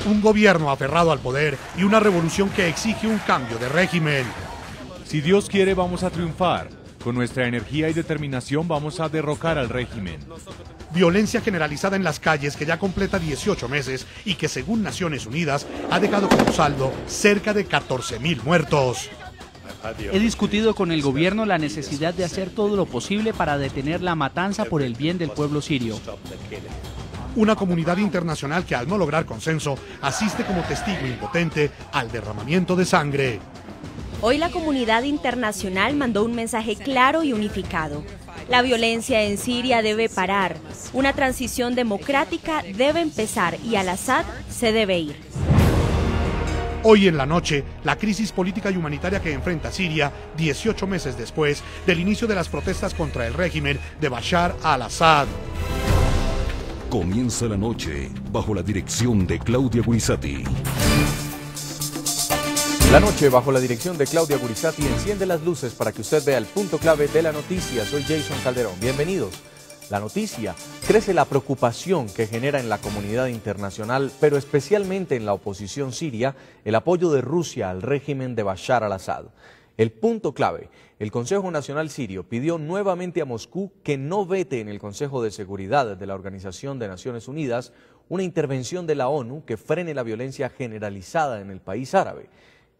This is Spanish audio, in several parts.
Un gobierno aferrado al poder y una revolución que exige un cambio de régimen. Si Dios quiere, vamos a triunfar. Con nuestra energía y determinación vamos a derrocar al régimen. Violencia generalizada en las calles que ya completa 18 meses y que, según Naciones Unidas, ha dejado como saldo cerca de 14.000 muertos. He discutido con el gobierno la necesidad de hacer todo lo posible para detener la matanza por el bien del pueblo sirio. Una comunidad internacional que, al no lograr consenso, asiste como testigo impotente al derramamiento de sangre. Hoy la comunidad internacional mandó un mensaje claro y unificado. La violencia en Siria debe parar, una transición democrática debe empezar y Al-Assad se debe ir. Hoy en la noche, la crisis política y humanitaria que enfrenta Siria, 18 meses después del inicio de las protestas contra el régimen de Bashar al-Assad. Comienza la noche bajo la dirección de Claudia Gurisati. La noche, bajo la dirección de Claudia Gurisati, enciende las luces para que usted vea el punto clave de la noticia. Soy Jason Calderón. Bienvenidos. La noticia: crece la preocupación que genera en la comunidad internacional, pero especialmente en la oposición siria, el apoyo de Rusia al régimen de Bashar al-Assad. El punto clave: el Consejo Nacional Sirio pidió nuevamente a Moscú que no vete en el Consejo de Seguridad de la Organización de Naciones Unidas una intervención de la ONU que frene la violencia generalizada en el país árabe.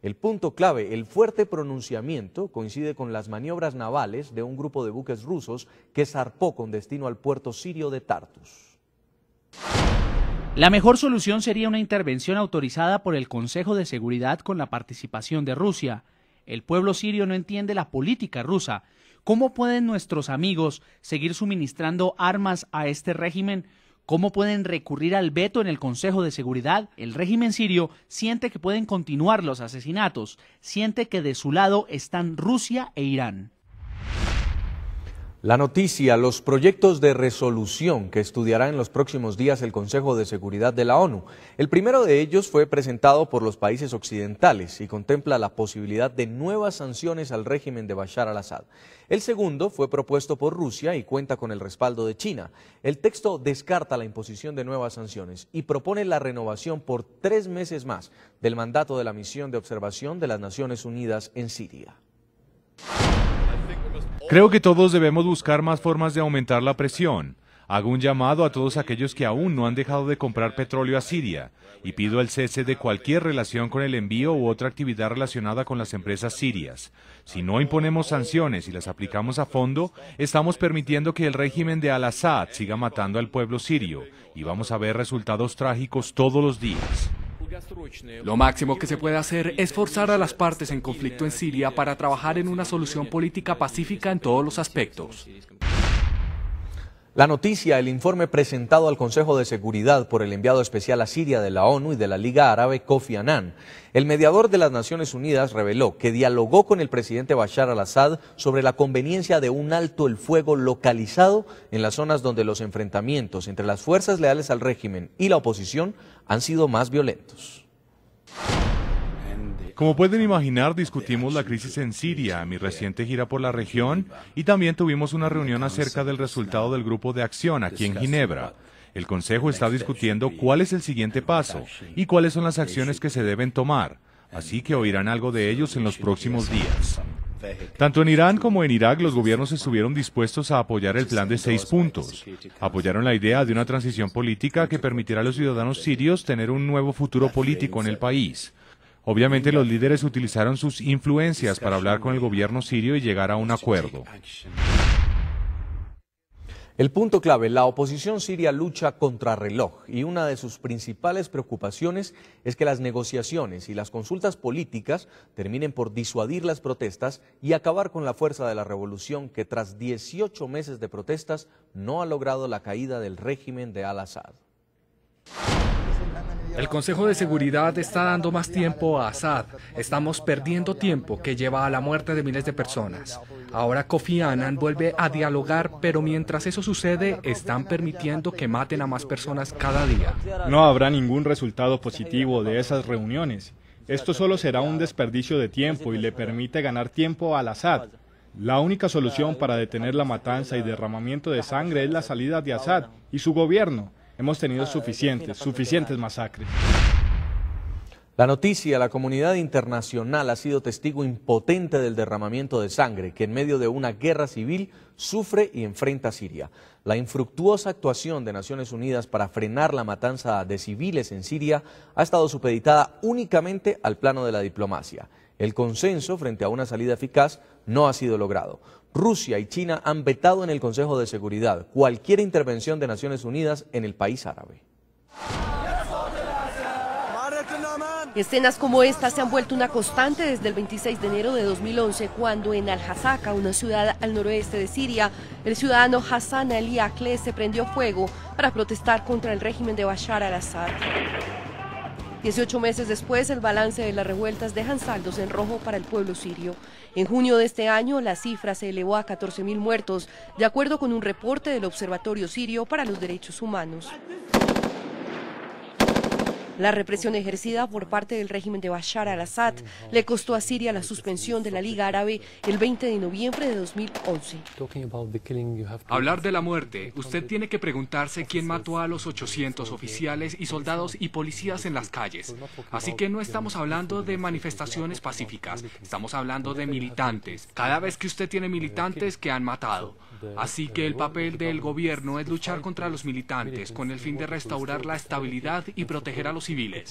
El punto clave: el fuerte pronunciamiento coincide con las maniobras navales de un grupo de buques rusos que zarpó con destino al puerto sirio de Tartus. La mejor solución sería una intervención autorizada por el Consejo de Seguridad con la participación de Rusia. El pueblo sirio no entiende la política rusa. ¿Cómo pueden nuestros amigos seguir suministrando armas a este régimen? ¿Cómo pueden recurrir al veto en el Consejo de Seguridad? El régimen sirio siente que pueden continuar los asesinatos, siente que de su lado están Rusia e Irán. La noticia: los proyectos de resolución que estudiará en los próximos días el Consejo de Seguridad de la ONU. El primero de ellos fue presentado por los países occidentales y contempla la posibilidad de nuevas sanciones al régimen de Bashar al-Assad. El segundo fue propuesto por Rusia y cuenta con el respaldo de China. El texto descarta la imposición de nuevas sanciones y propone la renovación por 3 meses más del mandato de la misión de observación de las Naciones Unidas en Siria. Creo que todos debemos buscar más formas de aumentar la presión. Hago un llamado a todos aquellos que aún no han dejado de comprar petróleo a Siria y pido el cese de cualquier relación con el envío u otra actividad relacionada con las empresas sirias. Si no imponemos sanciones y las aplicamos a fondo, estamos permitiendo que el régimen de Al-Assad siga matando al pueblo sirio y vamos a ver resultados trágicos todos los días. Lo máximo que se puede hacer es forzar a las partes en conflicto en Siria para trabajar en una solución política pacífica en todos los aspectos. La noticia: el informe presentado al Consejo de Seguridad por el enviado especial a Siria de la ONU y de la Liga Árabe, Kofi Annan. El mediador de las Naciones Unidas reveló que dialogó con el presidente Bashar al-Assad sobre la conveniencia de un alto el fuego localizado en las zonas donde los enfrentamientos entre las fuerzas leales al régimen y la oposición han sido más violentos. Como pueden imaginar, discutimos la crisis en Siria, mi reciente gira por la región, y también tuvimos una reunión acerca del resultado del grupo de acción aquí en Ginebra. El Consejo está discutiendo cuál es el siguiente paso y cuáles son las acciones que se deben tomar, así que oirán algo de ellos en los próximos días. Tanto en Irán como en Irak, los gobiernos estuvieron dispuestos a apoyar el plan de 6 puntos. Apoyaron la idea de una transición política que permitirá a los ciudadanos sirios tener un nuevo futuro político en el país. Obviamente los líderes utilizaron sus influencias para hablar con el gobierno sirio y llegar a un acuerdo. El punto clave: la oposición siria lucha contra reloj y una de sus principales preocupaciones es que las negociaciones y las consultas políticas terminen por disuadir las protestas y acabar con la fuerza de la revolución que tras 18 meses de protestas no ha logrado la caída del régimen de Al-Assad. El Consejo de Seguridad está dando más tiempo a Assad. Estamos perdiendo tiempo que lleva a la muerte de miles de personas. Ahora Kofi Annan vuelve a dialogar, pero mientras eso sucede, están permitiendo que maten a más personas cada día. No habrá ningún resultado positivo de esas reuniones. Esto solo será un desperdicio de tiempo y le permite ganar tiempo a Al-Assad. La única solución para detener la matanza y derramamiento de sangre es la salida de Assad y su gobierno. Hemos tenido suficientes masacres. La noticia: la comunidad internacional ha sido testigo impotente del derramamiento de sangre que en medio de una guerra civil sufre y enfrenta Siria. La infructuosa actuación de Naciones Unidas para frenar la matanza de civiles en Siria ha estado supeditada únicamente al plano de la diplomacia. El consenso frente a una salida eficaz no ha sido logrado. Rusia y China han vetado en el Consejo de Seguridad cualquier intervención de Naciones Unidas en el país árabe. Escenas como esta se han vuelto una constante desde el 26 de enero de 2011, cuando en Al-Hasaka, una ciudad al noroeste de Siria, el ciudadano Hassan Ali Akle se prendió fuego para protestar contra el régimen de Bashar al-Assad. 18 meses después, el balance de las revueltas dejan saldos en rojo para el pueblo sirio. En junio de este año, la cifra se elevó a 14.000 muertos, de acuerdo con un reporte del Observatorio Sirio para los Derechos Humanos. La represión ejercida por parte del régimen de Bashar al-Assad le costó a Siria la suspensión de la Liga Árabe el 20 de noviembre de 2011. Hablar de la muerte, usted tiene que preguntarse quién mató a los 800 oficiales y soldados y policías en las calles. Así que no estamos hablando de manifestaciones pacíficas, estamos hablando de militantes. Cada vez que usted tiene militantes que han matado. Así que el papel del gobierno es luchar contra los militantes con el fin de restaurar la estabilidad y proteger a los civiles.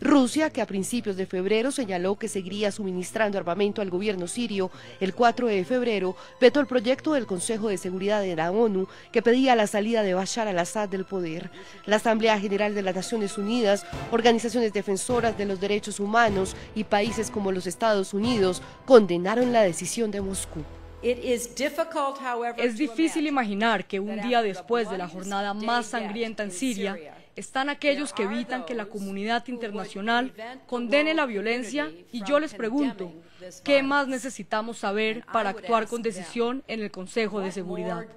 Rusia, que a principios de febrero señaló que seguiría suministrando armamento al gobierno sirio, el 4 de febrero vetó el proyecto del Consejo de Seguridad de la ONU que pedía la salida de Bashar al-Assad del poder. La Asamblea General de las Naciones Unidas, organizaciones defensoras de los derechos humanos y países como los Estados Unidos condenaron la decisión de Moscú. Es difícil imaginar que un día después de la jornada más sangrienta en Siria, están aquellos que evitan que la comunidad internacional condene la violencia, y yo les pregunto, ¿qué más necesitamos saber para actuar con decisión en el Consejo de Seguridad?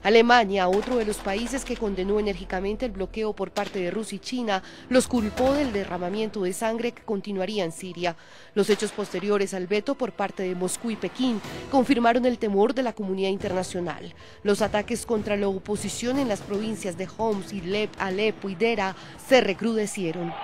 Alemania, otro de los países que condenó enérgicamente el bloqueo por parte de Rusia y China, los culpó del derramamiento de sangre que continuaría en Siria. Los hechos posteriores al veto por parte de Moscú y Pekín confirmaron el temor de la comunidad internacional. Los ataques contra la oposición en las provincias de Homs, Idlib, Alepo y Dera se recrudecieron.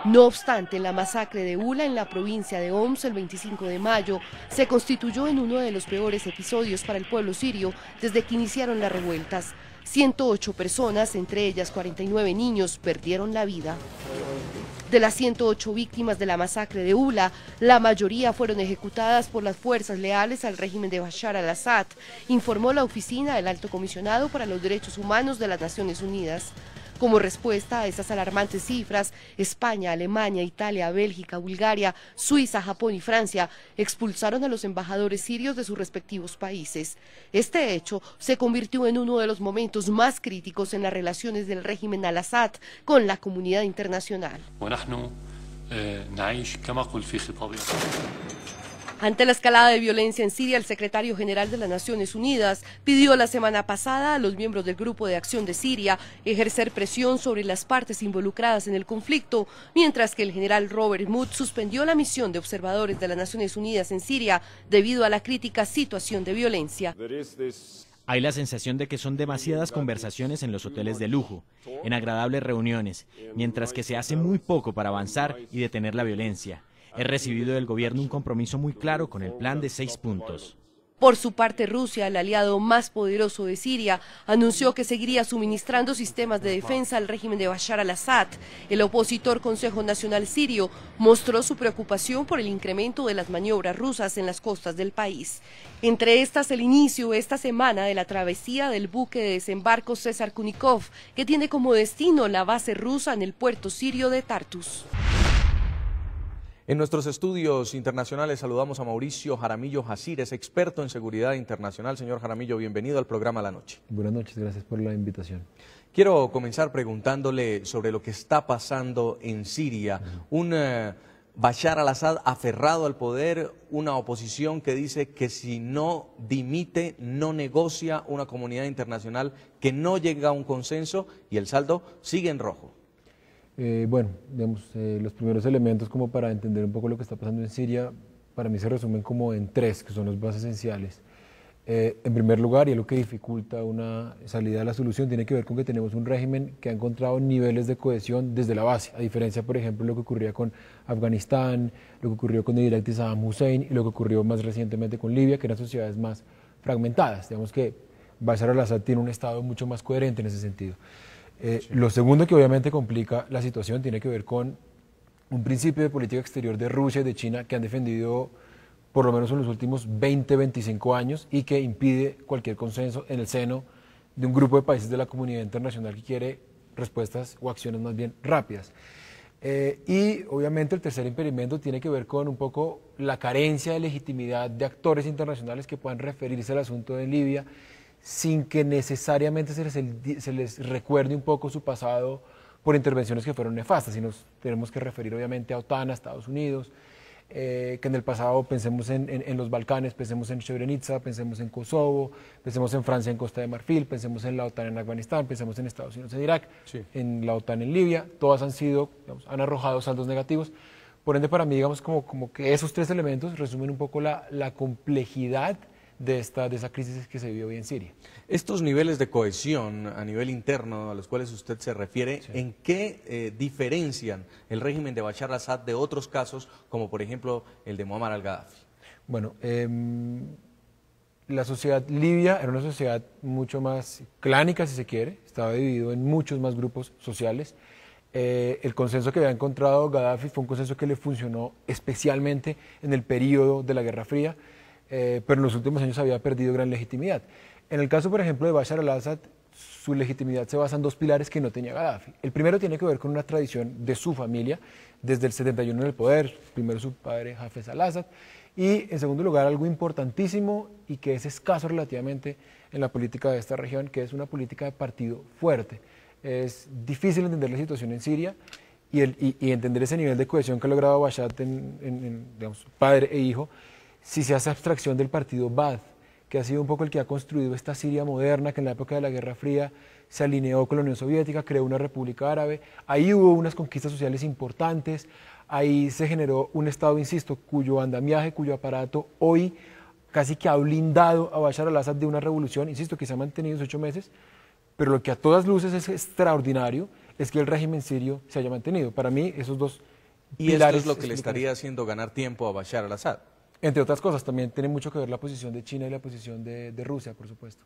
No obstante, la masacre de Ula en la provincia de Homs el 25 de mayo se constituyó en uno de los peores episodios para el pueblo sirio desde que iniciaron las revueltas. 108 personas, entre ellas 49 niños, perdieron la vida. De las 108 víctimas de la masacre de Ula, la mayoría fueron ejecutadas por las fuerzas leales al régimen de Bashar al-Assad, informó la Oficina del Alto Comisionado para los Derechos Humanos de las Naciones Unidas. Como respuesta a esas alarmantes cifras, España, Alemania, Italia, Bélgica, Bulgaria, Suiza, Japón y Francia expulsaron a los embajadores sirios de sus respectivos países. Este hecho se convirtió en uno de los momentos más críticos en las relaciones del régimen al-Assad con la comunidad internacional. Ante la escalada de violencia en Siria, el secretario general de las Naciones Unidas pidió la semana pasada a los miembros del Grupo de Acción de Siria ejercer presión sobre las partes involucradas en el conflicto, mientras que el general Robert Mood suspendió la misión de observadores de las Naciones Unidas en Siria debido a la crítica situación de violencia. Hay la sensación de que son demasiadas conversaciones en los hoteles de lujo, en agradables reuniones, mientras que se hace muy poco para avanzar y detener la violencia. He recibido del gobierno un compromiso muy claro con el plan de 6 puntos. Por su parte, Rusia, el aliado más poderoso de Siria, anunció que seguiría suministrando sistemas de defensa al régimen de Bashar al-Assad. El opositor Consejo Nacional Sirio mostró su preocupación por el incremento de las maniobras rusas en las costas del país. Entre estas, el inicio esta semana de la travesía del buque de desembarco César Kunikov, que tiene como destino la base rusa en el puerto sirio de Tartus. En nuestros estudios internacionales saludamos a Mauricio Jaramillo Jacir, es experto en seguridad internacional. Señor Jaramillo, bienvenido al programa La Noche. Buenas noches, gracias por la invitación. Quiero comenzar preguntándole sobre lo que está pasando en Siria. Un Bashar al-Assad aferrado al poder, una oposición que dice que si no dimite, no negocia, una comunidad internacional que no llega a un consenso y el saldo sigue en rojo. Los primeros elementos como para entender un poco lo que está pasando en Siria, para mí se resumen como en 3, que son los más esenciales. En primer lugar, y es lo que dificulta una salida a la solución, tiene que ver con que tenemos un régimen que ha encontrado niveles de cohesión desde la base, a diferencia, por ejemplo, de lo que ocurría con Afganistán, lo que ocurrió con Irak de Saddam Hussein y lo que ocurrió más recientemente con Libia, que eran sociedades más fragmentadas. Digamos que Bashar al-Assad tiene un Estado mucho más coherente en ese sentido. Lo segundo que obviamente complica la situación tiene que ver con un principio de política exterior de Rusia y de China que han defendido por lo menos en los últimos 20, 25 años y que impide cualquier consenso en el seno de un grupo de países de la comunidad internacional que quiere respuestas o acciones más bien rápidas. Y obviamente el tercer impedimento tiene que ver con un poco la carencia de legitimidad de actores internacionales que puedan referirse al asunto de Libia sin que necesariamente se les recuerde un poco su pasado por intervenciones que fueron nefastas, y nos tenemos que referir obviamente a OTAN, a Estados Unidos, que en el pasado pensemos en los Balcanes, pensemos en Srebrenica, pensemos en Kosovo, pensemos en Francia en Costa de Marfil, pensemos en la OTAN en Afganistán, pensemos en Estados Unidos en Irak, en la OTAN en Libia, todas han sido, digamos, han arrojado saldos negativos. Por ende, para mí, digamos, como que esos tres elementos resumen un poco la complejidad de esa crisis que se vive hoy en Siria. Estos niveles de cohesión a nivel interno a los cuales usted se refiere, ¿en qué diferencian el régimen de Bashar al-Assad de otros casos, como por ejemplo el de Muammar al-Gaddafi? Bueno, la sociedad libia era una sociedad mucho más clánica, si se quiere, estaba dividido en muchos más grupos sociales. El consenso que había encontrado Gaddafi fue un consenso que le funcionó especialmente en el periodo de la Guerra Fría, pero en los últimos años había perdido gran legitimidad. En el caso, por ejemplo, de Bashar al-Assad, su legitimidad se basa en dos pilares que no tenía Gaddafi. El primero tiene que ver con una tradición de su familia, desde el 71 en el poder, primero su padre Hafez al-Assad, y en segundo lugar algo importantísimo y que es escaso relativamente en la política de esta región, que es una política de partido fuerte. Es difícil entender la situación en Siria y entender ese nivel de cohesión que ha logrado Bashar digamos, padre e hijo, si se hace abstracción del partido Ba'ath, que ha sido un poco el que ha construido esta Siria moderna, que en la época de la Guerra Fría se alineó con la Unión Soviética, creó una república árabe, ahí hubo unas conquistas sociales importantes, ahí se generó un Estado, insisto, cuyo andamiaje, cuyo aparato hoy casi que ha blindado a Bashar al-Assad de una revolución, insisto, que se ha mantenido 8 meses, pero lo que a todas luces es extraordinario es que el régimen sirio se haya mantenido. Para mí, esos dos pilares... ¿Y esto es lo que le estaría haciendo ganar tiempo a Bashar al-Assad? Entre otras cosas, también tiene mucho que ver la posición de China y la posición de Rusia, por supuesto.